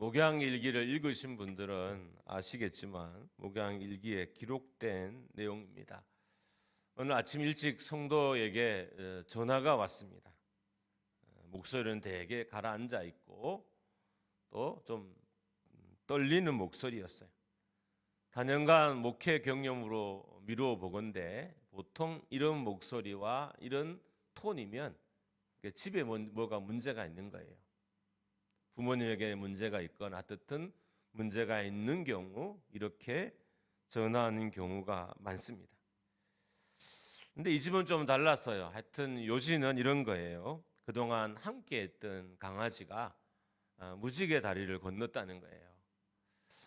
목양일기를 읽으신 분들은 아시겠지만 목양일기에 기록된 내용입니다. 오늘 아침 일찍 성도에게 전화가 왔습니다. 목소리는 되게 가라앉아 있고 또 좀 떨리는 목소리였어요. 다년간 목회 경험으로 미루어 보건대 보통 이런 목소리와 이런 톤이면 집에 뭐가 문제가 있는 거예요. 부모님에게 문제가 있거나 어떻든 문제가 있는 경우 이렇게 전화하는 경우가 많습니다. 근데 이 집은 좀 달랐어요. 하여튼 요지는 이런 거예요. 그동안 함께했던 강아지가 무지개 다리를 건넜다는 거예요.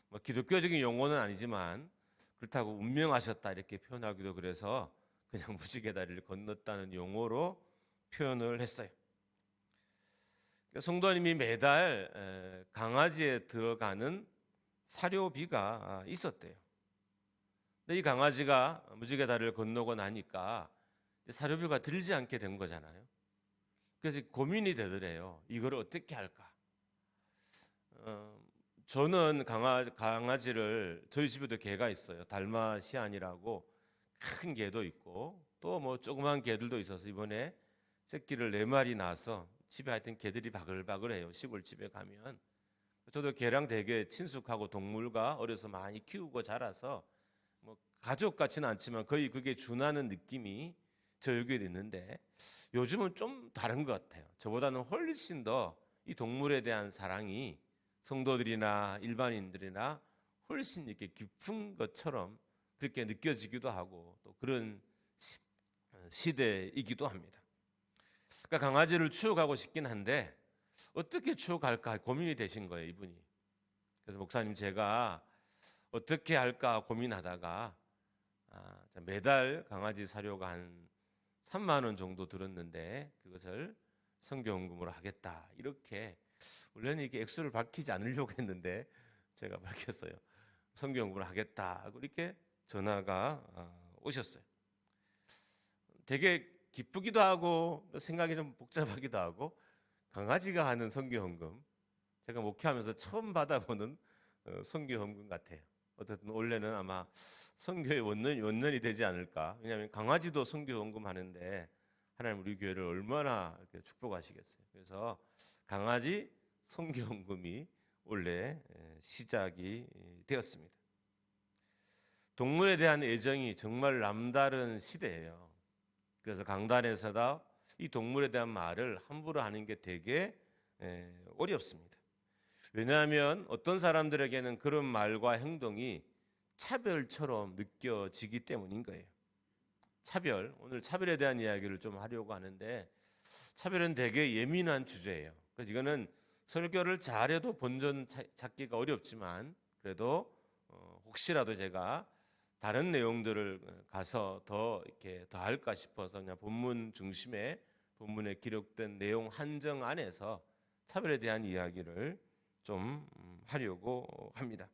뭐 기독교적인 용어는 아니지만 그렇다고 운명하셨다 이렇게 표현하기도 그래서 그냥 무지개 다리를 건넜다는 용어로 표현을 했어요. 성도님이 매달 강아지에 들어가는 사료비가 있었대요. 근데 이 강아지가 무지개 다리를 건너고 나니까 사료비가 들지 않게 된 거잖아요. 그래서 고민이 되더래요. 이걸 어떻게 할까? 저는 강아지를 저희 집에도 개가 있어요. 달마시안이라고 큰 개도 있고 또 뭐 조그만 개들도 있어서 이번에 새끼를 4마리 낳아서 집에 하여튼 개들이 바글바글해요. 시골집에 가면. 저도 개랑 되게 친숙하고 동물과 어려서 많이 키우고 자라서 뭐 가족 같지는 않지만 거의 그게 준하는 느낌이 저에게 있는데 요즘은 좀 다른 것 같아요. 저보다는 훨씬 더 이 동물에 대한 사랑이 성도들이나 일반인들이나 훨씬 이렇게 깊은 것처럼 그렇게 느껴지기도 하고 또 그런 시대이기도 합니다. 그러니까 강아지를 추억하고 싶긴 한데 어떻게 추억할까 고민이 되신 거예요, 이분이. 그래서 목사님 제가 어떻게 할까 고민하다가 매달 강아지 사료가 한 3만 원 정도 들었는데 그것을 성경금으로 하겠다. 이렇게 원래는 이게 액수를 밝히지 않으려고 했는데 제가 밝혔어요. 성경금으로 하겠다. 이렇게 전화가 오셨어요. 되게 기쁘기도 하고 생각이 좀 복잡하기도 하고 강아지가 하는 성교헌금 제가 목회하면서 처음 받아보는 성교헌금 같아요. 어쨌든 원래는 아마 성교의 원년이 되지 않을까. 왜냐하면 강아지도 성교헌금 하는데 하나님 우리 교회를 얼마나 축복하시겠어요. 그래서 강아지 성교헌금이 원래 시작이 되었습니다. 동물에 대한 애정이 정말 남다른 시대예요. 그래서 강단에서다 이 동물에 대한 말을 함부로 하는 게 되게 어렵습니다. 왜냐하면 어떤 사람들에게는 그런 말과 행동이 차별처럼 느껴지기 때문인 거예요. 오늘 차별에 대한 이야기를 좀 하려고 하는데 차별은 되게 예민한 주제예요. 그래서 이거는 설교를 잘해도 본전 찾기가 어렵지만 그래도 혹시라도 제가 다른 내용들을 가서 더 할까 싶어서 그냥 본문 중심에 본문에 기록된 내용 한정 안에서 차별에 대한 이야기를 좀 하려고 합니다.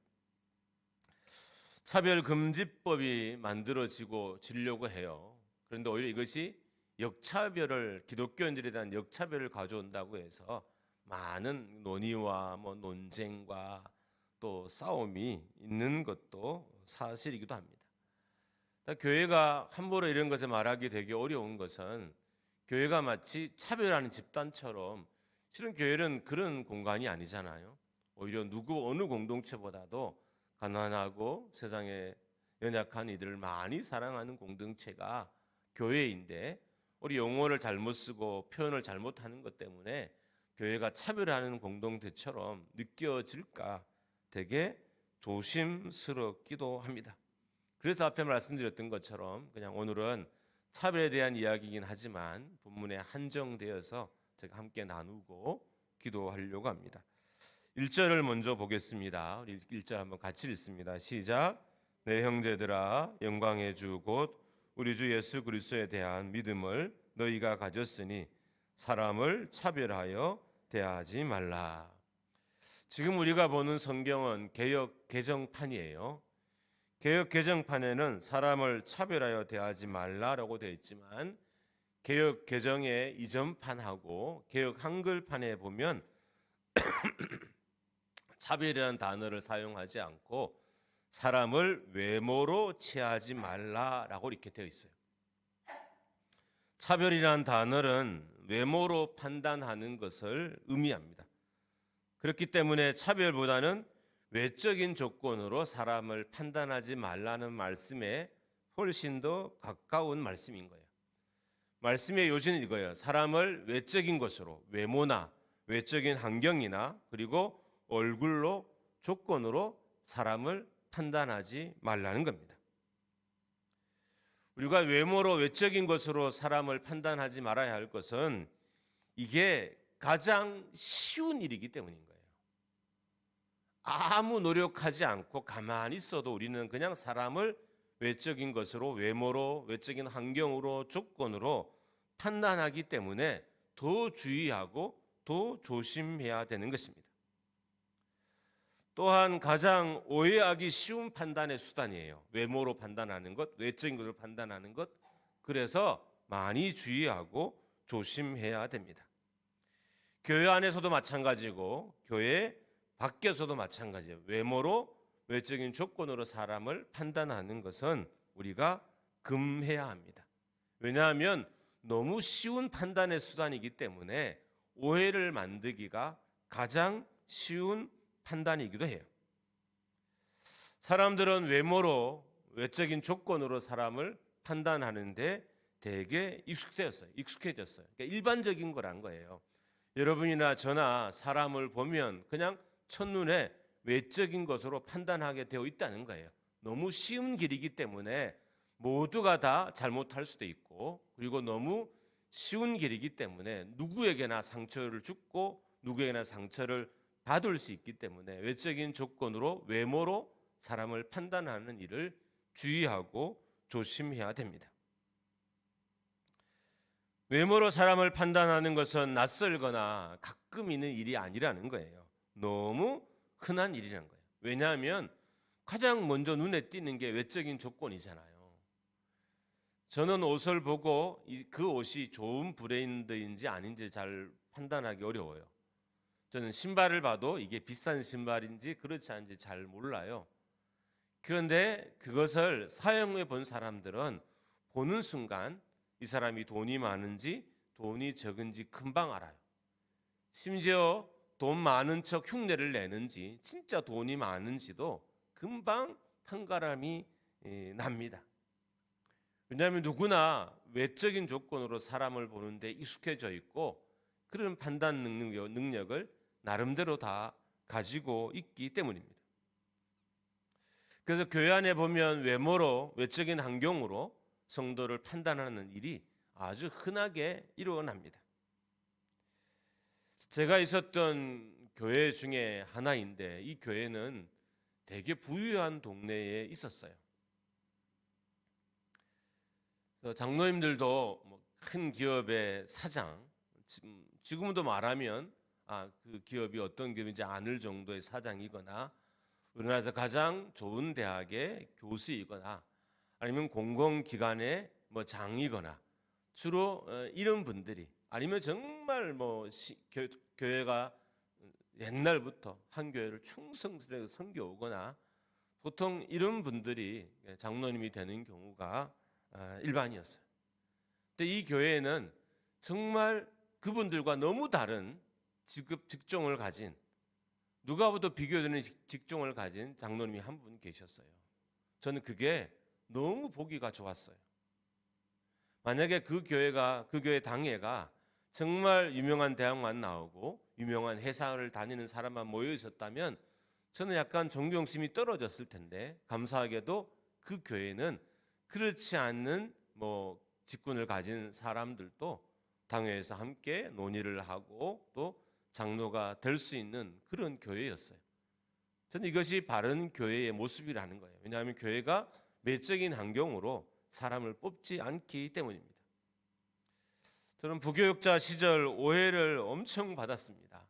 차별금지법이 만들어지려고 해요. 그런데 오히려 이것이 기독교인들에 대한 역차별을 가져온다고 해서 많은 논의와 논쟁과 또 싸움이 있는 것도 사실이기도 합니다. 교회가 함부로 이런 것을 말하기 되게 어려운 것은 교회가 마치 차별하는 집단처럼 실은 교회는 그런 공간이 아니잖아요. 오히려 어느 공동체보다도 가난하고 세상에 연약한 이들을 많이 사랑하는 공동체가 교회인데 우리 용어를 잘못 쓰고 표현을 잘못하는 것 때문에 교회가 차별하는 공동체처럼 느껴질까 되게 조심스럽기도 합니다. 그래서 앞에 말씀드렸던 것처럼 그냥 오늘은 차별에 대한 이야기이긴 하지만 본문에 한정되어서 제가 함께 나누고 기도하려고 합니다. 1절을 먼저 보겠습니다. 우리 1절 한번 같이 읽습니다. 시작. 내 형제들아 영광의 주 곧 우리 주 예수 그리스도에 대한 믿음을 너희가 가졌으니 사람을 차별하여 대하지 말라. 지금 우리가 보는 성경은 개역 개정판이에요. 개역 개정판에는 사람을 차별하여 대하지 말라라고 되어 있지만 개역 개정의 이전판하고 개역 한글판에 보면 차별이라는 단어를 사용하지 않고 사람을 외모로 취하지 말라라고 이렇게 되어 있어요. 차별이라는 단어는 외모로 판단하는 것을 의미합니다. 그렇기 때문에 차별보다는 외적인 조건으로 사람을 판단하지 말라는 말씀에 훨씬 더 가까운 말씀인 거예요. 말씀의 요지는 이거예요. 사람을 외적인 것으로, 외모나 외적인 환경이나 그리고 얼굴로, 조건으로 사람을 판단하지 말라는 겁니다. 우리가 외모로, 외적인 것으로 사람을 판단하지 말아야 할 것은 이게 가장 쉬운 일이기 때문인 거예요. 아무 노력하지 않고 가만히 있어도 우리는 그냥 사람을 외적인 것으로, 외모로, 외적인 환경으로, 조건으로 판단하기 때문에 더 주의하고 더 조심해야 되는 것입니다. 또한 가장 오해하기 쉬운 판단의 수단이에요. 외모로 판단하는 것, 외적인 것으로 판단하는 것. 그래서 많이 주의하고 조심해야 됩니다. 교회 안에서도 마찬가지고 교회 밖에서도 마찬가지예요. 외모로, 외적인 조건으로 사람을 판단하는 것은 우리가 금해야 합니다. 왜냐하면 너무 쉬운 판단의 수단이기 때문에 오해를 만들기가 가장 쉬운 판단이기도 해요. 사람들은 외모로, 외적인 조건으로 사람을 판단하는데 되게 익숙해졌어요. 그러니까 일반적인 거란 거예요. 여러분이나 저나 사람을 보면 그냥 첫눈에 외적인 것으로 판단하게 되어 있다는 거예요. 너무 쉬운 길이기 때문에 모두가 다 잘못할 수도 있고, 그리고 너무 쉬운 길이기 때문에 누구에게나 상처를 주고 누구에게나 상처를 받을 수 있기 때문에 외적인 조건으로, 외모로 사람을 판단하는 일을 주의하고 조심해야 됩니다. 외모로 사람을 판단하는 것은 낯설거나 가끔 있는 일이 아니라는 거예요. 너무 흔한 일이라는 거예요. 왜냐하면 가장 먼저 눈에 띄는 게 외적인 조건이잖아요. 저는 옷을 보고 그 옷이 좋은 브랜드인지 아닌지 잘 판단하기 어려워요. 저는 신발을 봐도 이게 비싼 신발인지 그렇지 않은지 잘 몰라요. 그런데 그것을 사용해 본 사람들은 보는 순간 이 사람이 돈이 많은지 돈이 적은지 금방 알아요. 심지어 돈 많은 척 흉내를 내는지 진짜 돈이 많은지도 금방 판가름이 납니다. 왜냐하면 누구나 외적인 조건으로 사람을 보는데 익숙해져 있고 그런 판단 능력을 나름대로 다 가지고 있기 때문입니다. 그래서 교회 안에 보면 외모로, 외적인 환경으로 성도를 판단하는 일이 아주 흔하게 일어납니다. 제가 있었던 교회 중에 하나인데 이 교회는 되게 부유한 동네에 있었어요. 그래서 장로님들도 큰 기업의 사장, 지금도 말하면 그 기업이 어떤 기업인지 아는 정도의 사장이거나 우리나라에서 가장 좋은 대학의 교수이거나 아니면 공공기관의 장이거나 주로 이런 분들이 아니면 정말 교회가 옛날부터 한 교회를 충성스레 섬겨오거나 보통 이런 분들이 장로님이 되는 경우가 일반이었어요. 근데 이 교회에는 정말 그분들과 너무 다른 직종을 가진 누가 봐도 비교되는 직종을 가진 장로님이 한 분 계셨어요. 저는 그게 너무 보기가 좋았어요. 만약에 그 교회 당회가 정말 유명한 대학만 나오고 유명한 회사를 다니는 사람만 모여 있었다면 저는 약간 존경심이 떨어졌을 텐데 감사하게도 그 교회는 그렇지 않는 직분을 가진 사람들도 당회에서 함께 논의를 하고 또 장로가 될 수 있는 그런 교회였어요. 저는 이것이 바른 교회의 모습이라는 거예요. 왜냐하면 교회가 외적인 환경으로 사람을 뽑지 않기 때문입니다. 저는 부교육자 시절 오해를 엄청 받았습니다.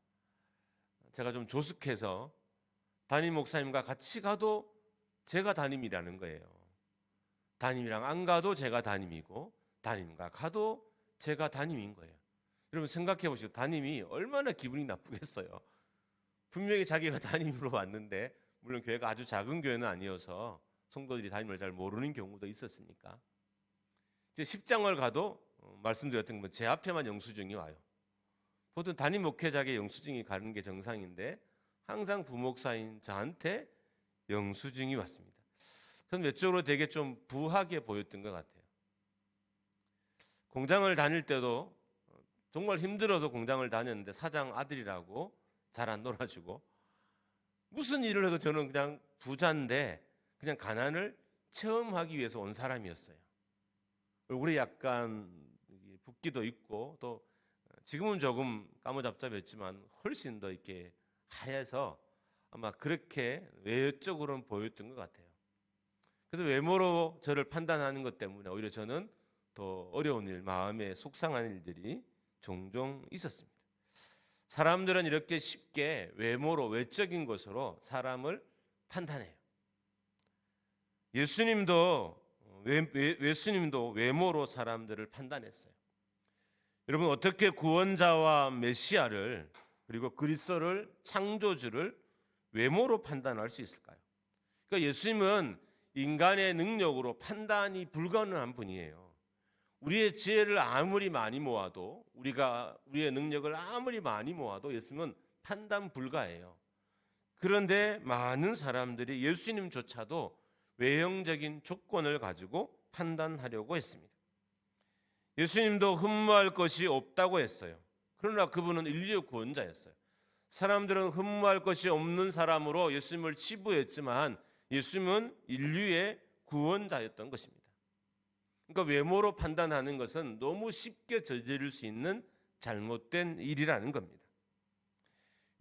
제가 좀 조숙해서 담임 목사님과 같이 가도 제가 담임이라는 거예요. 담임이랑 안 가도 제가 담임이고 담임과 가도 제가 담임인 거예요. 여러분 생각해 보시고 담임이 얼마나 기분이 나쁘겠어요. 분명히 자기가 담임으로 왔는데, 물론 교회가 아주 작은 교회는 아니어서 성도들이 담임을 잘 모르는 경우도 있었으니까 이제 10장을 가도 말씀드렸던 건 제 앞에만 영수증이 와요. 보통 담임 목회자에게 영수증이 가는 게 정상인데 항상 부목사인 저한테 영수증이 왔습니다. 저는 외적으로 되게 좀 부하게 보였던 것 같아요. 공장을 다닐 때도 정말 힘들어서 공장을 다녔는데 사장 아들이라고 잘 안 놀아주고, 무슨 일을 해도 저는 그냥 부자인데 그냥 가난을 체험하기 위해서 온 사람이었어요. 얼굴에 약간 붓기도 있고 또 지금은 조금 까무잡잡했지만 훨씬 더 이렇게 하얘서 아마 그렇게 외적으로는 보였던 것 같아요. 그래서 외모로 저를 판단하는 것 때문에 오히려 저는 더 어려운 일, 마음에 속상한 일들이 종종 있었습니다. 사람들은 이렇게 쉽게 외모로, 외적인 것으로 사람을 판단해요. 예수님도 외모로 사람들을 판단했어요. 여러분, 어떻게 구원자와 메시아를, 그리고 그리스도를, 창조주를 외모로 판단할 수 있을까요? 그러니까 예수님은 인간의 능력으로 판단이 불가능한 분이에요. 우리의 지혜를 아무리 많이 모아도, 우리의 능력을 아무리 많이 모아도 예수님은 판단 불가해요. 그런데 많은 사람들이 예수님조차도 외형적인 조건을 가지고 판단하려고 했습니다. 예수님도 흠모할 것이 없다고 했어요. 그러나 그분은 인류의 구원자였어요. 사람들은 흠모할 것이 없는 사람으로 예수님을 치부했지만 예수님은 인류의 구원자였던 것입니다. 그러니까 외모로 판단하는 것은 너무 쉽게 저지를 수 있는 잘못된 일이라는 겁니다.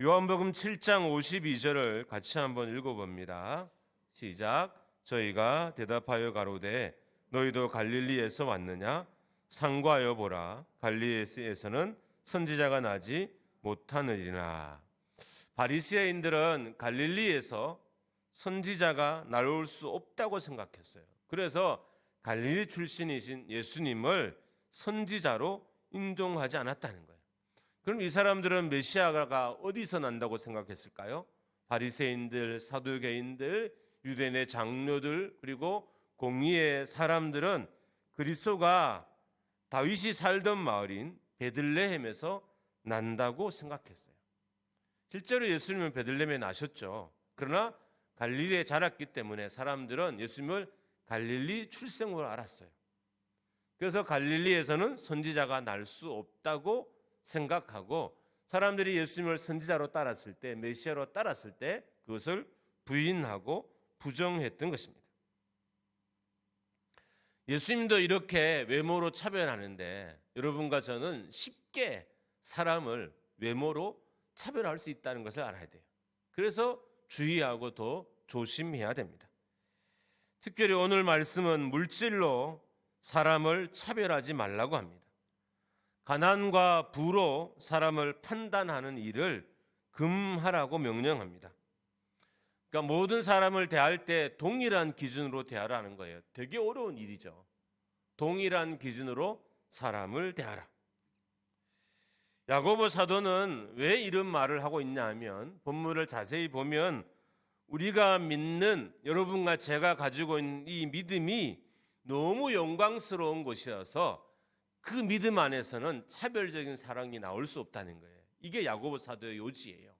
요한복음 7장 52절을 같이 한번 읽어봅니다. 시작. 저희가 대답하여 가로되 너희도 갈릴리에서 왔느냐? 상고하여 보라. 갈릴리에서는 선지자가 나지 못하느니라. 바리새인들은 갈릴리에서 선지자가 나올 수 없다고 생각했어요. 그래서 갈릴리 출신이신 예수님을 선지자로 인정하지 않았다는 거예요. 그럼 이 사람들은 메시아가 어디서 난다고 생각했을까요? 바리새인들, 사두개인들, 유대인의 장로들, 그리고 공의의 사람들은 그리스도가 다윗이 살던 마을인 베들레헴에서 난다고 생각했어요. 실제로 예수님은 베들레헴에 나셨죠. 그러나 갈릴리에 자랐기 때문에 사람들은 예수님을 갈릴리 출생으로 알았어요. 그래서 갈릴리에서는 선지자가 날 수 없다고 생각하고 사람들이 예수님을 선지자로 따랐을 때, 메시아로 따랐을 때 그것을 부인하고 부정했던 것입니다. 예수님도 이렇게 외모로 차별하는데 여러분과 저는 쉽게 사람을 외모로 차별할 수 있다는 것을 알아야 돼요. 그래서 주의하고 더 조심해야 됩니다. 특별히 오늘 말씀은 물질로 사람을 차별하지 말라고 합니다. 가난과 부로 사람을 판단하는 일을 금하라고 명령합니다. 그러니까 모든 사람을 대할 때 동일한 기준으로 대하라는 거예요. 되게 어려운 일이죠. 동일한 기준으로 사람을 대하라. 야고보 사도는 왜 이런 말을 하고 있냐 하면 본문을 자세히 보면 우리가 믿는, 여러분과 제가 가지고 있는 이 믿음이 너무 영광스러운 것이어서 그 믿음 안에서는 차별적인 사랑이 나올 수 없다는 거예요. 이게 야고보 사도의 요지예요.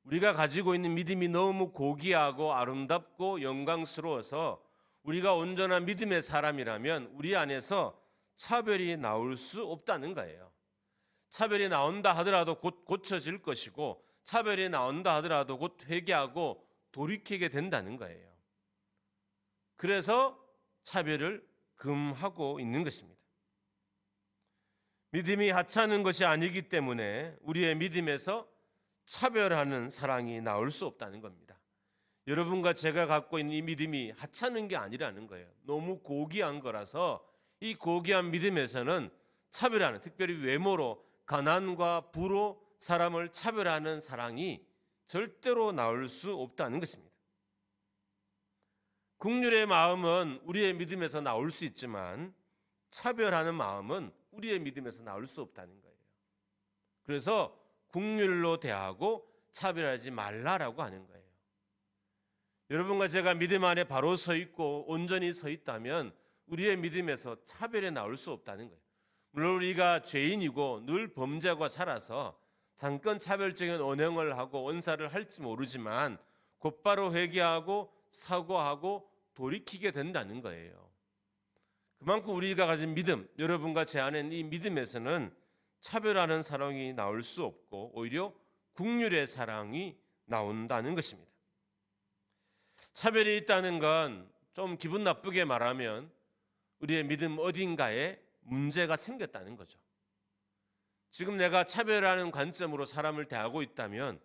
우리가 가지고 있는 믿음이 너무 고귀하고 아름답고 영광스러워서 우리가 온전한 믿음의 사람이라면 우리 안에서 차별이 나올 수 없다는 거예요. 차별이 나온다 하더라도 곧 고쳐질 것이고 차별이 나온다 하더라도 곧 회개하고 돌이키게 된다는 거예요. 그래서 차별을 금하고 있는 것입니다. 믿음이 하찮은 것이 아니기 때문에 우리의 믿음에서 차별하는 사랑이 나올 수 없다는 겁니다. 여러분과 제가 갖고 있는 이 믿음이 하찮은 게 아니라는 거예요. 너무 고귀한 거라서 이 고귀한 믿음에서는 차별하는, 특별히 외모로, 가난과 부로 사람을 차별하는 사랑이 절대로 나올 수 없다는 것입니다. 긍휼의 마음은 우리의 믿음에서 나올 수 있지만 차별하는 마음은 우리의 믿음에서 나올 수 없다는 거예요. 그래서 긍휼로 대하고 차별하지 말라라고 하는 거예요. 여러분과 제가 믿음 안에 바로 서 있고 온전히 서 있다면 우리의 믿음에서 차별이 나올 수 없다는 거예요. 물론 우리가 죄인이고 늘 범죄하고 살아서 잠깐 차별적인 언행을 하고 언사를 할지 모르지만 곧바로 회개하고 사과하고 돌이키게 된다는 거예요. 그만큼 우리가 가진 믿음, 여러분과 제 안에 이 믿음에서는 차별하는 사랑이 나올 수 없고 오히려 긍휼의 사랑이 나온다는 것입니다. 차별이 있다는 건 좀 기분 나쁘게 말하면 우리의 믿음 어딘가에 문제가 생겼다는 거죠. 지금 내가 차별하는 관점으로 사람을 대하고 있다면,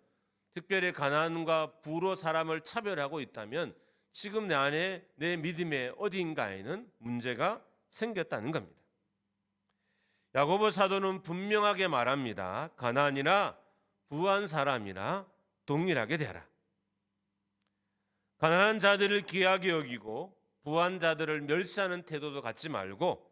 특별히 가난과 부로 사람을 차별하고 있다면 지금 내 안에 내 믿음의 어딘가에는 문제가 생겼다는 겁니다. 야고보 사도는 분명하게 말합니다. 가난이나 부한 사람이나 동일하게 되라. 가난한 자들을 귀하게 여기고 부한 자들을 멸시하는 태도도 갖지 말고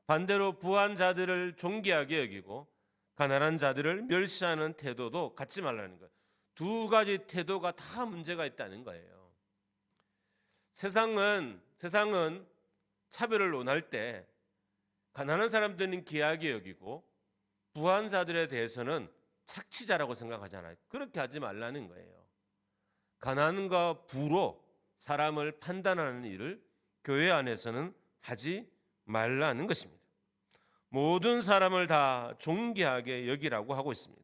반대로 부한 자들을 존귀하게 여기고 가난한 자들을 멸시하는 태도도 갖지 말라는 거예요. 두 가지 태도가 다 문제가 있다는 거예요. 세상은 차별을 논할 때 가난한 사람들은 귀하게 여기고 부한 자들에 대해서는 착취자라고 생각하잖아요. 그렇게 하지 말라는 거예요. 가난과 부로 사람을 판단하는 일을 교회 안에서는 하지 말라는 것입니다. 모든 사람을 다 존귀하게 여기라고 하고 있습니다.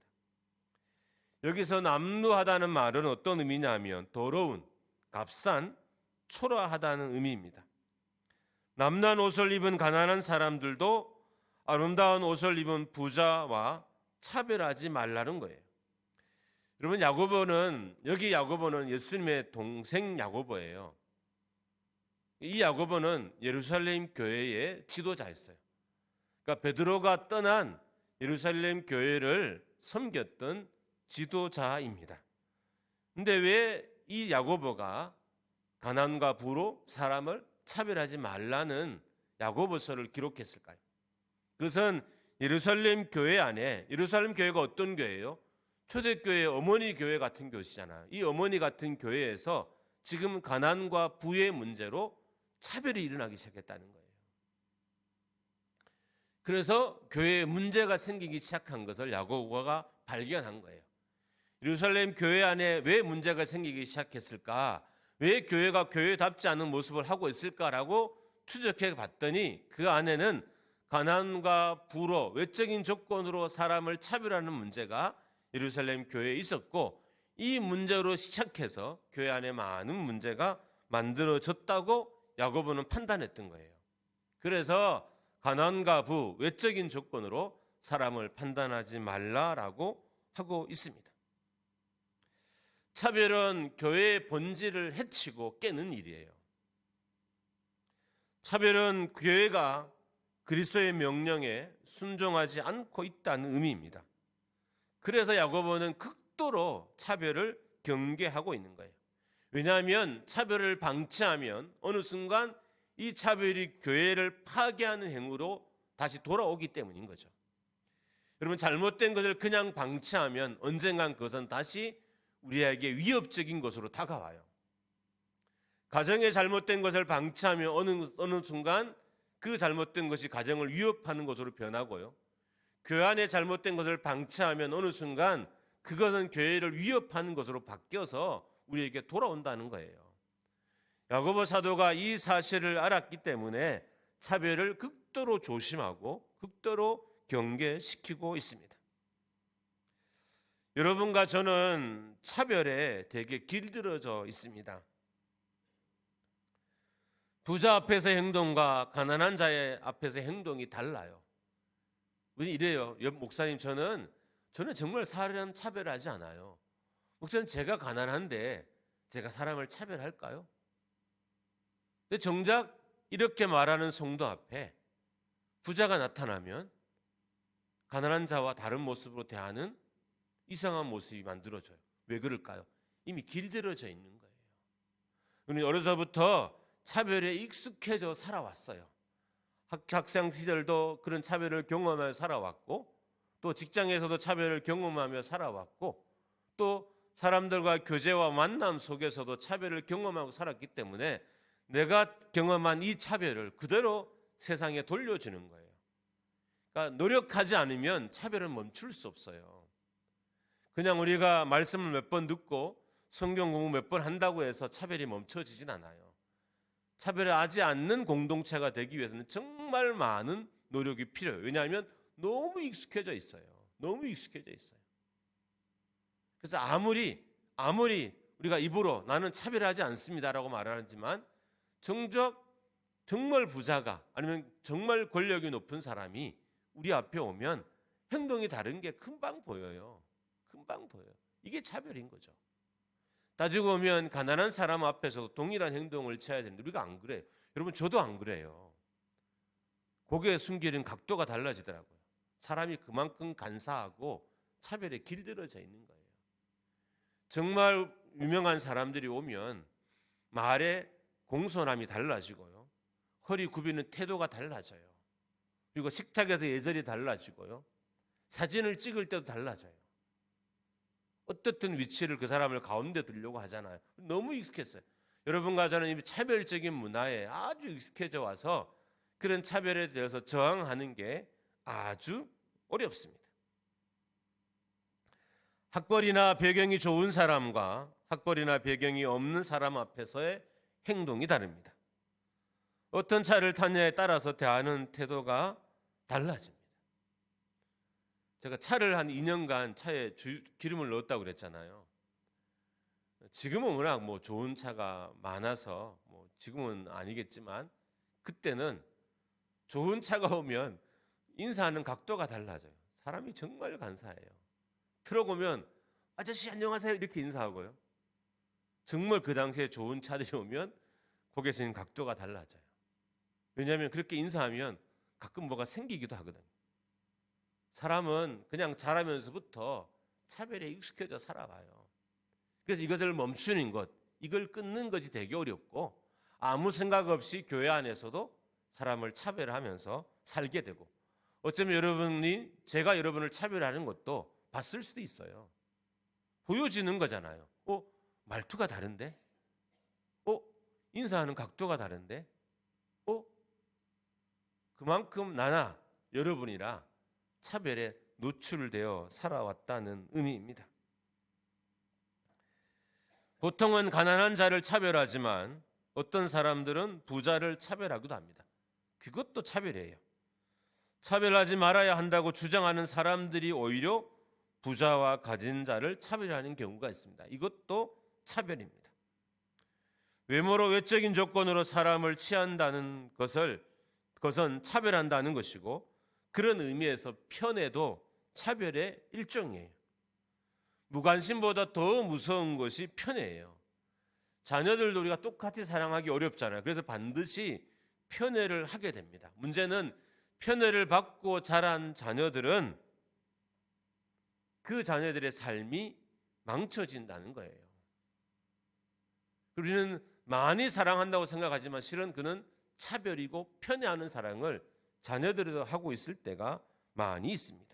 여기서 남루하다는 말은 어떤 의미냐면 더러운, 값싼, 초라하다는 의미입니다. 남난 옷을 입은 가난한 사람들도 아름다운 옷을 입은 부자와 차별하지 말라는 거예요. 여러분, 여기 야고보는 예수님의 동생 야고보예요. 이 야고보는 예루살렘 교회의 지도자였어요. 그러니까 베드로가 떠난 예루살렘 교회를 섬겼던 지도자입니다. 근데 왜 이 야고보가 가난과 부로 사람을 차별하지 말라는 야고보서를 기록했을까요? 그것은 예루살렘 교회 안에, 예루살렘 교회가 어떤 교회예요? 초대교회 어머니 교회 같은 교회잖아요. 이 어머니 같은 교회에서 지금 가난과 부의 문제로 차별이 일어나기 시작했다는 거예요. 그래서 교회에 문제가 생기기 시작한 것을 야고보가 발견한 거예요. 예루살렘 교회 안에 왜 문제가 생기기 시작했을까? 왜 교회가 교회답지 않은 모습을 하고 있을까라고 추적해 봤더니 그 안에는 가난과 부로 외적인 조건으로 사람을 차별하는 문제가 예루살렘 교회에 있었고, 이 문제로 시작해서 교회 안에 많은 문제가 만들어졌다고 야고보는 판단했던 거예요. 그래서 가난과 부, 외적인 조건으로 사람을 판단하지 말라라고 하고 있습니다. 차별은 교회의 본질을 해치고 깨는 일이에요. 차별은 교회가 그리스도의 명령에 순종하지 않고 있다는 의미입니다. 그래서 야고보는 극도로 차별을 경계하고 있는 거예요. 왜냐하면 차별을 방치하면 어느 순간 이 차별이 교회를 파괴하는 행위로 다시 돌아오기 때문인 거죠. 여러분, 잘못된 것을 그냥 방치하면 언젠간 그것은 다시 우리에게 위협적인 것으로 다가와요. 가정에 잘못된 것을 방치하면 어느 순간 그 잘못된 것이 가정을 위협하는 것으로 변하고요. 교회 안에 잘못된 것을 방치하면 어느 순간 그것은 교회를 위협하는 것으로 바뀌어서 우리에게 돌아온다는 거예요. 야고보 사도가 이 사실을 알았기 때문에 차별을 극도로 조심하고 극도로 경계시키고 있습니다. 여러분과 저는 차별에 되게 길들여져 있습니다. 부자 앞에서의 행동과 가난한 자의 앞에서의 행동이 달라요. 이래요. 목사님, 저는 정말 사람 차별하지 않아요. 목사님, 제가 가난한데 제가 사람을 차별할까요? 근데 정작 이렇게 말하는 성도 앞에 부자가 나타나면 가난한 자와 다른 모습으로 대하는 이상한 모습이 만들어져요. 왜 그럴까요? 이미 길들여져 있는 거예요. 우리 어려서부터 차별에 익숙해져 살아왔어요. 학생 시절도 그런 차별을 경험하며 살아왔고, 또 직장에서도 차별을 경험하며 살아왔고, 또 사람들과 교제와 만남 속에서도 차별을 경험하고 살았기 때문에 내가 경험한 이 차별을 그대로 세상에 돌려주는 거예요. 그러니까 노력하지 않으면 차별은 멈출 수 없어요. 그냥 우리가 말씀을 몇 번 듣고 성경 공부 몇 번 한다고 해서 차별이 멈춰지진 않아요. 차별하지 않는 공동체가 되기 위해서는 정말 많은 노력이 필요해요. 왜냐하면 너무 익숙해져 있어요. 너무 익숙해져 있어요. 그래서 아무리 우리가 입으로 나는 차별하지 않습니다라고 말하지만 정말 부자가 아니면 정말 권력이 높은 사람이 우리 앞에 오면 행동이 다른 게 금방 보여요. 금방 보여요. 이게 차별인 거죠. 따지고 보면 가난한 사람 앞에서도 동일한 행동을 취해야 되는데 우리가 안 그래요. 여러분 저도 안 그래요. 고개 숨기는 각도가 달라지더라고요. 사람이 그만큼 간사하고 차별에 길들여져 있는 거예요. 정말 유명한 사람들이 오면 말의 공손함이 달라지고요. 허리 굽이는 태도가 달라져요. 그리고 식탁에서 예절이 달라지고요. 사진을 찍을 때도 달라져요. 어떻든 위치를 그 사람을 가운데 두려고 하잖아요. 너무 익숙했어요. 여러분과 저는 이 차별적인 문화에 아주 익숙해져 와서 그런 차별에 대해서 저항하는 게 아주 어렵습니다. 학벌이나 배경이 좋은 사람과 학벌이나 배경이 없는 사람 앞에서의 행동이 다릅니다. 어떤 차를 타냐에 따라서 대하는 태도가 달라집니다. 제가 차를 한 2년간 차에 기름을 넣었다고 그랬잖아요. 지금은 워낙 좋은 차가 많아서 지금은 아니겠지만 그때는 좋은 차가 오면 인사하는 각도가 달라져요. 사람이 정말 간사해요. 트럭 오면 아저씨 안녕하세요 이렇게 인사하고요. 정말 그 당시에 좋은 차들이 오면 고개 숙이는 각도가 달라져요. 왜냐하면 그렇게 인사하면 가끔 뭐가 생기기도 하거든요. 사람은 그냥 자라면서부터 차별에 익숙해져 살아가요. 그래서 이것을 멈추는 것, 이걸 끊는 것이 되게 어렵고 아무 생각 없이 교회 안에서도 사람을 차별하면서 살게 되고 어쩌면 제가 여러분을 차별하는 것도 봤을 수도 있어요. 보여지는 거잖아요. 말투가 다른데? 인사하는 각도가 다른데? 그만큼 나나 여러분이라 차별에 노출되어 살아왔다는 의미입니다. 보통은 가난한 자를 차별하지만 어떤 사람들은 부자를 차별하기도 합니다. 그것도 차별이에요. 차별하지 말아야 한다고 주장하는 사람들이 오히려 부자와 가진 자를 차별하는 경우가 있습니다. 이것도 차별입니다. 외모로 외적인 조건으로 사람을 취한다는 그것은 차별한다는 것이고 그런 의미에서 편애도 차별의 일종이에요. 무관심보다 더 무서운 것이 편애예요. 자녀들도 우리가 똑같이 사랑하기 어렵잖아요. 그래서 반드시 편애를 하게 됩니다. 문제는 편애를 받고 자란 자녀들은 그 자녀들의 삶이 망쳐진다는 거예요. 우리는 많이 사랑한다고 생각하지만 실은 그는 차별이고 편애하는 사랑을 자녀들에도 하고 있을 때가 많이 있습니다.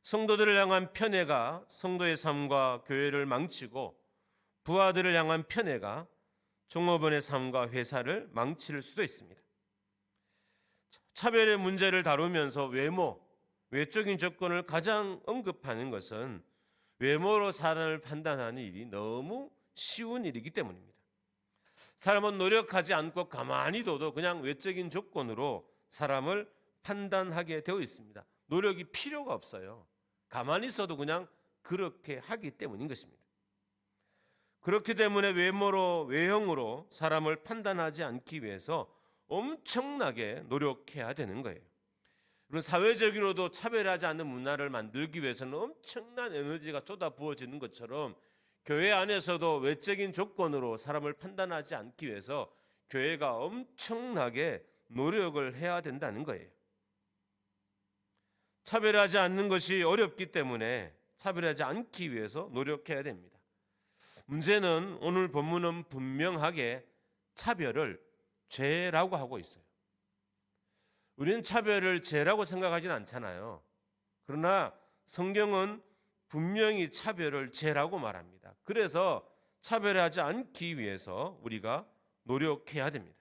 성도들을 향한 편애가 성도의 삶과 교회를 망치고 부하들을 향한 편애가 종업원의 삶과 회사를 망칠 수도 있습니다. 차별의 문제를 다루면서 외적인 조건을 가장 언급하는 것은 외모로 사람을 판단하는 일이 너무 쉬운 일이기 때문입니다. 사람은 노력하지 않고 가만히 둬도 그냥 외적인 조건으로 사람을 판단하게 되어 있습니다. 노력이 필요가 없어요. 가만히 있어도 그냥 그렇게 하기 때문인 것입니다. 그렇기 때문에 외형으로 사람을 판단하지 않기 위해서 엄청나게 노력해야 되는 거예요. 그리고 사회적으로도 차별하지 않는 문화를 만들기 위해서는 엄청난 에너지가 쏟아부어지는 것처럼 교회 안에서도 외적인 조건으로 사람을 판단하지 않기 위해서 교회가 엄청나게 노력을 해야 된다는 거예요. 차별하지 않는 것이 어렵기 때문에 차별하지 않기 위해서 노력해야 됩니다. 문제는 오늘 본문은 분명하게 차별을 죄라고 하고 있어요. 우리는 차별을 죄라고 생각하진 않잖아요. 그러나 성경은 분명히 차별을 죄라고 말합니다. 그래서 차별하지 않기 위해서 우리가 노력해야 됩니다.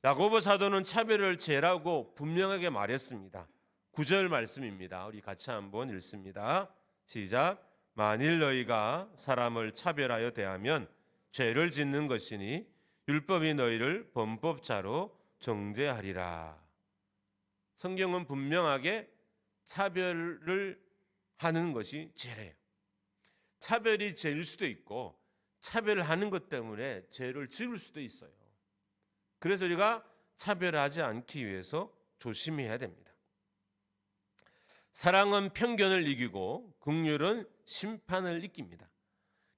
야고보 사도는 차별을 죄라고 분명하게 말했습니다. 9절 말씀입니다. 우리 같이 한번 읽습니다. 시작. 만일 너희가 사람을 차별하여 대하면 죄를 짓는 것이니 율법이 너희를 범법자로 정죄하리라. 성경은 분명하게 차별을 하는 것이 죄래요. 차별이 죄일 수도 있고 차별을 하는 것 때문에 죄를 지을 수도 있어요. 그래서 우리가 차별하지 않기 위해서 조심해야 됩니다. 사랑은 편견을 이기고 긍휼은 심판을 이깁니다.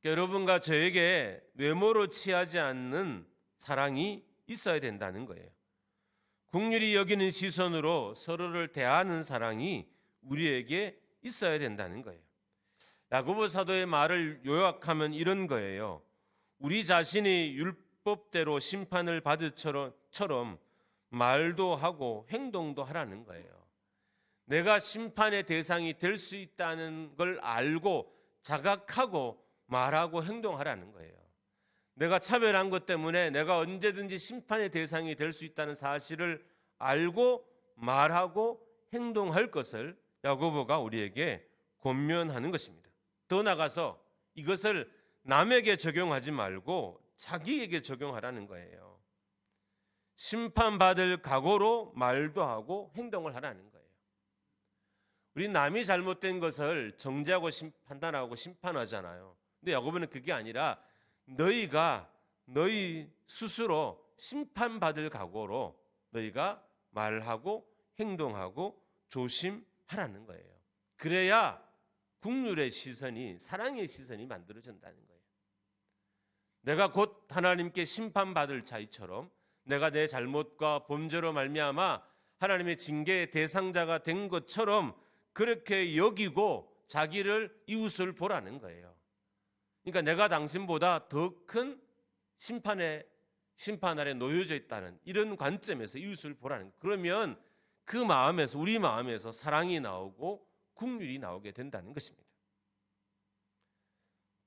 그러니까 여러분과 저에게 외모로 취하지 않는 사랑이 있어야 된다는 거예요. 긍휼히 여기는 시선으로 서로를 대하는 사랑이 우리에게 있어야 된다는 거예요. 야고보 사도의 말을 요약하면 이런 거예요. 우리 자신이 율법대로 심판을 받을 처럼 말도 하고 행동도 하라는 거예요. 내가 심판의 대상이 될 수 있다는 걸 알고 자각하고 말하고 행동하라는 거예요. 내가 차별한 것 때문에 내가 언제든지 심판의 대상이 될 수 있다는 사실을 알고 말하고 행동할 것을 야고보가 우리에게 권면하는 것입니다. 더 나아가서 이것을 남에게 적용하지 말고 자기에게 적용하라는 거예요. 심판받을 각오로 말도 하고 행동을 하라는 거예요. 우리 남이 잘못된 것을 정죄하고 판단하고 심판하잖아요. 근데 야고보는 그게 아니라 너희가 너희 스스로 심판받을 각오로 너희가 말하고 행동하고 조심하라는 거예요. 그래야 긍휼의 시선이, 사랑의 시선이 만들어진다는 거예요. 내가 곧 하나님께 심판받을 자이처럼 내가 내 잘못과 범죄로 말미암아 하나님의 징계의 대상자가 된 것처럼 그렇게 여기고 자기를 이웃을 보라는 거예요. 그러니까 내가 당신보다 더 큰 심판 아래 놓여져 있다는 이런 관점에서 이웃을 보라는 거예요. 그러면 그 마음에서, 우리 마음에서 사랑이 나오고 긍휼이 나오게 된다는 것입니다.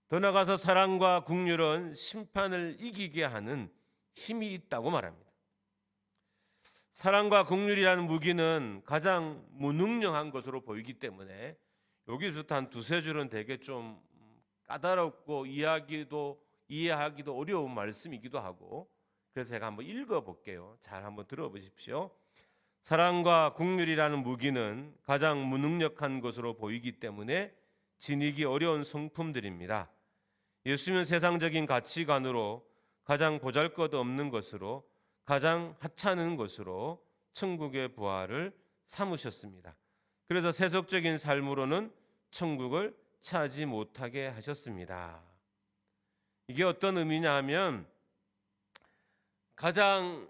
더 나아가서 사랑과 긍휼은 심판을 이기게 하는 힘이 있다고 말합니다. 사랑과 긍휼이라는 무기는 가장 무능력한 것으로 보이기 때문에 여기서부터 한 두세 줄은 되게 좀 까다롭고 이해하기도 어려운 말씀이기도 하고, 그래서 제가 한번 읽어볼게요. 잘 한번 들어보십시오. 사랑과 긍휼이라는 무기는 가장 무능력한 것으로 보이기 때문에 지니기 어려운 성품들입니다. 예수님은 세상적인 가치관으로 가장 보잘것없는 것으로, 가장 하찮은 것으로 천국의 부활을 삼으셨습니다. 그래서 세속적인 삶으로는 천국을 차지 못하게 하셨습니다. 이게 어떤 의미냐 하면 가장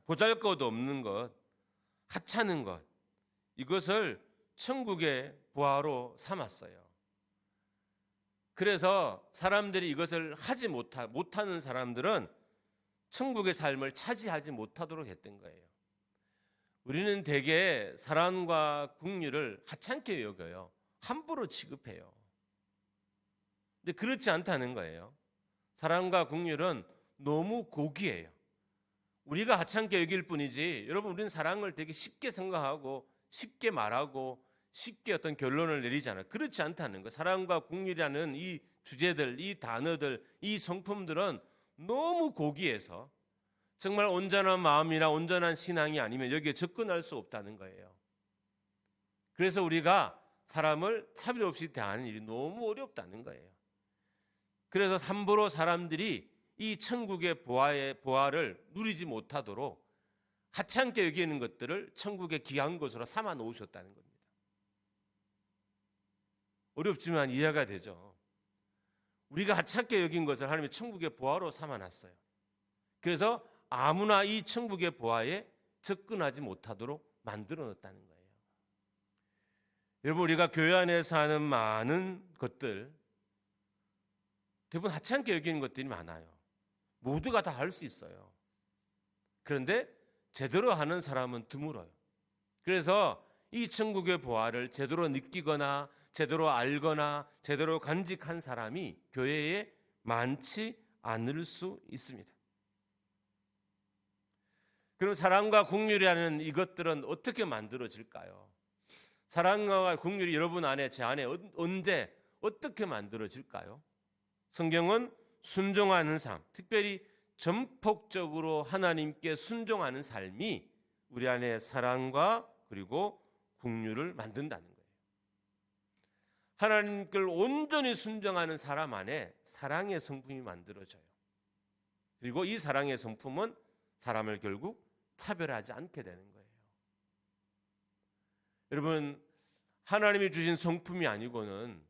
보잘것없는 것, 하찮은 것, 이것을 천국의 부활로 삼았어요. 그래서 사람들이 이것을 하지 못하는 사람들은 천국의 삶을 차지하지 못하도록 했던 거예요. 우리는 대개 사랑과 긍휼을 하찮게 여겨요. 함부로 취급해요. 근데 그렇지 않다는 거예요. 사랑과 긍휼은 너무 고귀해요. 우리가 하찮게 여길 뿐이지, 여러분, 우리는 사랑을 되게 쉽게 생각하고 쉽게 말하고 쉽게 어떤 결론을 내리잖아요. 그렇지 않다는 거예요. 사랑과 긍휼이라는 이 주제들, 이 단어들, 이 성품들은 너무 고귀해서 정말 온전한 마음이나 온전한 신앙이 아니면 여기에 접근할 수 없다는 거예요. 그래서 우리가 사람을 차별 없이 대하는 일이 너무 어렵다는 거예요. 그래서 함부로 사람들이 이 천국의 보화를 누리지 못하도록 하찮게 여기는 것들을 천국의 귀한 것으로 삼아 놓으셨다는 겁니다. 어렵지만 이해가 되죠. 우리가 하찮게 여긴 것을 하나님이 천국의 보화로 삼아 놨어요. 그래서 아무나 이 천국의 보화에 접근하지 못하도록 만들어 놓았다는 거예요. 여러분, 우리가 교회 안에서 하는 많은 것들 대부분 하찮게 여기는 것들이 많아요. 모두가 다 할 수 있어요. 그런데 제대로 하는 사람은 드물어요. 그래서 이 천국의 보화를 제대로 느끼거나 제대로 알거나 제대로 간직한 사람이 교회에 많지 않을 수 있습니다. 그럼 사랑과 긍휼이라는 이것들은 어떻게 만들어질까요? 사랑과 긍휼이 여러분 안에, 제 안에 언제 어떻게 만들어질까요? 성경은 순종하는 삶, 특별히 전폭적으로 하나님께 순종하는 삶이 우리 안에 사랑과 그리고 긍휼을 만든다는 거예요. 하나님께 온전히 순종하는 사람 안에 사랑의 성품이 만들어져요. 그리고 이 사랑의 성품은 사람을 결국 차별하지 않게 되는 거예요. 여러분, 하나님이 주신 성품이 아니고는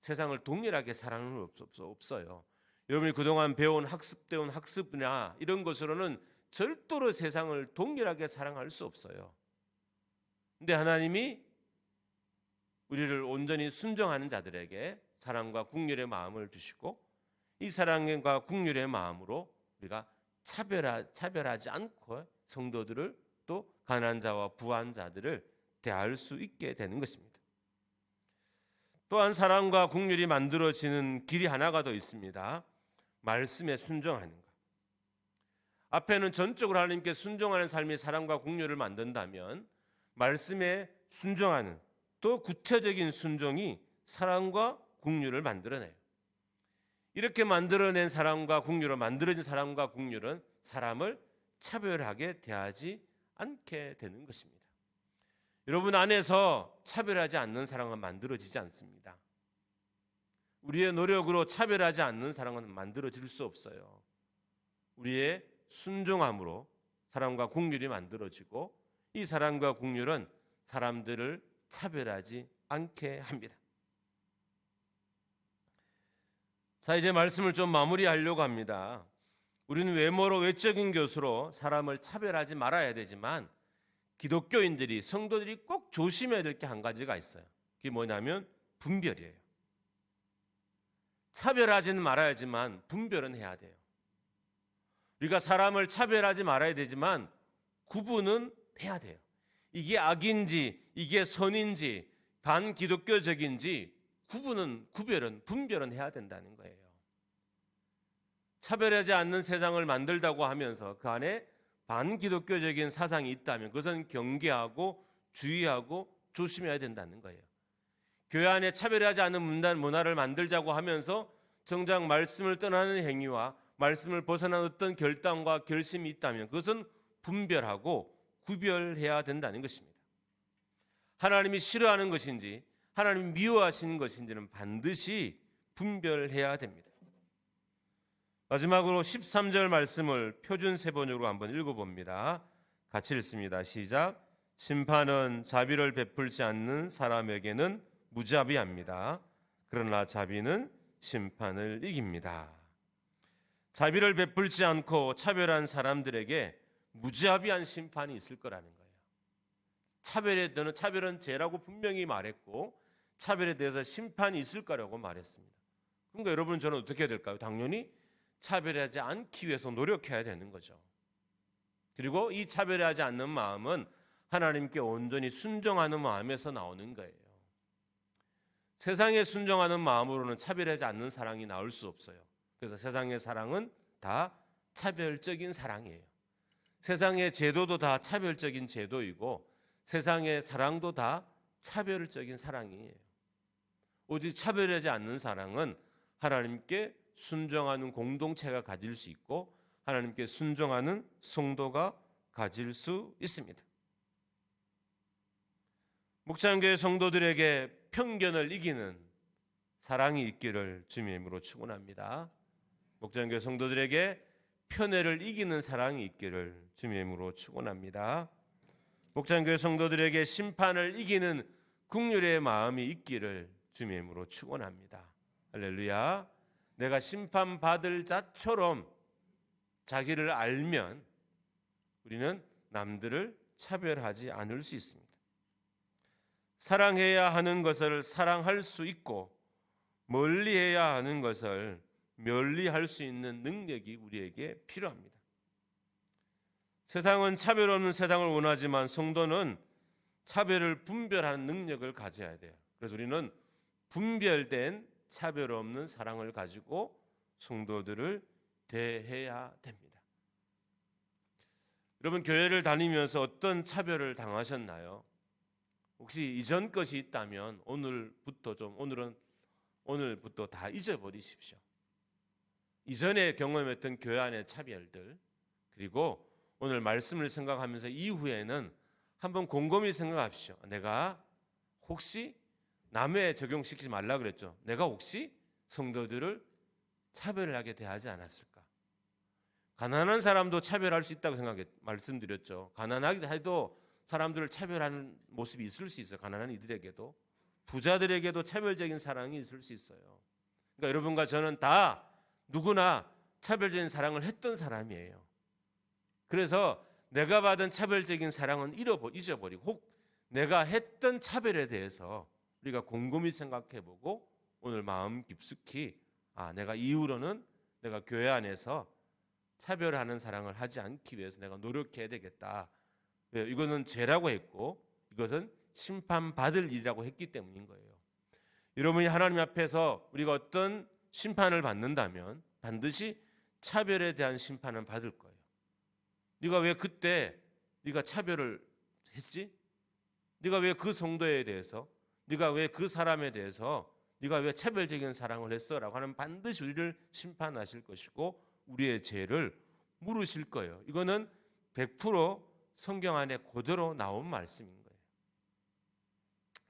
세상을 동일하게 사랑할 수 없어요. 여러분이 그동안 배운 학습되온 학습이나 이런 것으로는 절대로 세상을 동일하게 사랑할 수 없어요. 근데 하나님이 우리를 온전히 순종하는 자들에게 사랑과 긍휼의 마음을 주시고 이 사랑과 긍휼의 마음으로 우리가 차별하지 않고 성도들을 또 가난한 자와 부한 자들을 대할 수 있게 되는 것입니다. 또한 사랑과 긍휼이 만들어지는 길이 하나가 더 있습니다. 말씀에 순종하는 것. 앞에는 전적으로 하나님께 순종하는 삶이 사랑과 긍휼을 만든다면 만씀에 순종하는 또 구체적인 순종이 사랑과 긍휼을 만들어내요. 이렇게 만들어낸 사랑과 긍휼로 만들어진 사랑과 긍휼은 사람을 차별하게 대하지 않게 되는 것입니다. 여러분 안에서 차별하지 않는 사랑은 만들어지지 않습니다. 우리의 노력으로 차별하지 않는 사랑은 만들어질 수 없어요. 우리의 순종함으로 사랑과 긍휼이 만들어지고 이 사랑과 긍휼은 사람들을 차별하지 않게 합니다. 자, 이제 말씀을 좀 마무리하려고 합니다. 우리는 외모로 외적인 것으로 사람을 차별하지 말아야 되지만 기독교인들이 성도들이 꼭 조심해야 될 게 한 가지가 있어요. 그게 뭐냐면 분별이에요. 차별하지는 말아야지만 분별은 해야 돼요. 우리가 사람을 차별하지 말아야 되지만 구분은 해야 돼요. 이게 악인지 이게 선인지 반기독교적인지 분별은 해야 된다는 거예요. 차별하지 않는 세상을 만들다고 하면서 그 안에 반기독교적인 사상이 있다면 그것은 경계하고 주의하고 조심해야 된다는 거예요. 교회 안에 차별하지 않는 문화를 만들자고 하면서 정작 말씀을 떠나는 행위와 말씀을 벗어난 어떤 결단과 결심이 있다면 그것은 분별하고 구별해야 된다는 것입니다. 하나님이 싫어하는 것인지 하나님이 미워하시는 것인지는 반드시 분별해야 됩니다. 마지막으로 13절 말씀을 표준 세번역으로 한번 읽어봅니다. 같이 읽습니다. 시작. 심판은 자비를 베풀지 않는 사람에게는 무자비합니다. 그러나 자비는 심판을 이깁니다. 자비를 베풀지 않고 차별한 사람들에게 무자비한 심판이 있을 거라는 거예요. 차별은 죄라고 분명히 말했고 차별에 대해서 심판이 있을 거라고 말했습니다. 그러니까 여러분 저는 어떻게 해야 될까요? 당연히 차별하지 않기 위해서 노력해야 되는 거죠. 그리고 이 차별하지 않는 마음은 하나님께 온전히 순종하는 마음에서 나오는 거예요. 세상에 순종하는 마음으로는 차별하지 않는 사랑이 나올 수 없어요. 그래서 세상의 사랑은 다 차별적인 사랑이에요. 세상의 제도도 다 차별적인 제도이고 세상의 사랑도 다 차별적인 사랑이에요. 오직 차별하지 않는 사랑은 하나님께 순종하는 공동체가 가질 수 있고 하나님께 순종하는 성도가 가질 수 있습니다. 목장교회 성도들에게 편견을 이기는 사랑이 있기를 주님의 이름으로 축원합니다. 목장교회 성도들에게 편애를 이기는 사랑이 있기를 주님의 이름으로 축원합니다. 목장교회 성도들에게 심판을 이기는 긍휼의 마음이 있기를 주님의 이름으로 축원합니다. 할렐루야. 내가 심판받을 자처럼 자기를 알면 우리는 남들을 차별하지 않을 수 있습니다. 사랑해야 하는 것을 사랑할 수 있고 멀리해야 하는 것을 멀리할 수 있는 능력이 우리에게 필요합니다. 세상은 차별 없는 세상을 원하지만 성도는 차별을 분별하는 능력을 가져야 돼요. 그래서 우리는 분별된 차별 없는 사랑을 가지고 성도들을 대해야 됩니다. 여러분, 교회를 다니면서 어떤 차별을 당하셨나요? 혹시 이전 것이 있다면 오늘부터 다 잊어버리십시오. 이전에 경험했던 교회 안의 차별들, 그리고 오늘 말씀을 생각하면서 이후에는 한번 곰곰이 생각합시오. 내가 혹시 남에 적용시키지 말라 그랬죠. 내가 혹시 성도들을 차별하게 대하지 않았을까? 가난한 사람도 차별할 수 있다고 말씀드렸죠. 가난하기도 해도 사람들을 차별하는 모습이 있을 수 있어요. 가난한 이들에게도, 부자들에게도 차별적인 사랑이 있을 수 있어요. 그러니까 여러분과 저는 다 누구나 차별적인 사랑을 했던 사람이에요. 그래서 내가 받은 차별적인 사랑은 잊어버리고, 혹 내가 했던 차별에 대해서 우리가 곰곰이 생각해보고 오늘 마음 깊숙이 내가 이후로는 내가 교회 안에서 차별하는 사랑을 하지 않기 위해서 내가 노력해야 되겠다. 이거는 죄라고 했고 이것은 심판받을 일이라고 했기 때문인 거예요. 여러분이 하나님 앞에서 우리가 어떤 심판을 받는다면 반드시 차별에 대한 심판은 받을 거예요. 네가 왜 그때 네가 차별을 했지? 네가 왜 그 성도에 대해서, 네가 왜 그 사람에 대해서 네가 왜 차별적인 사랑을 했어? 라고 하는 반드시 우리를 심판하실 것이고 우리의 죄를 물으실 거예요. 이거는 100% 성경 안에 그대로 나온 말씀인 거예요.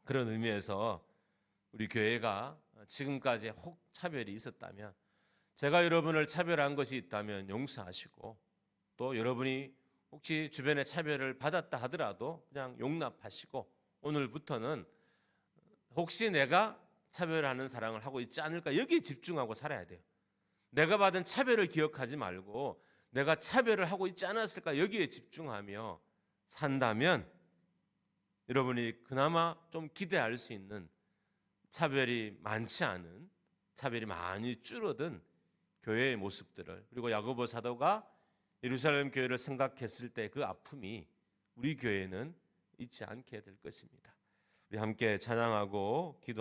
그런 의미에서 우리 교회가 지금까지 혹 차별이 있었다면, 제가 여러분을 차별한 것이 있다면 용서하시고, 또 여러분이 혹시 주변에 차별을 받았다 하더라도 그냥 용납하시고, 오늘부터는 혹시 내가 차별하는 사랑을 하고 있지 않을까, 여기에 집중하고 살아야 돼요. 내가 받은 차별을 기억하지 말고 내가 차별을 하고 있지 않았을까, 여기에 집중하며 산다면 여러분이 그나마 좀 기대할 수 있는 차별이 많지 않은, 차별이 많이 줄어든 교회의 모습들을, 그리고 야고보 사도가 예루살렘 교회를 생각했을 때 그 아픔이 우리 교회는 잊지 않게 될 것입니다. 우리 함께 찬양하고 기도합니다.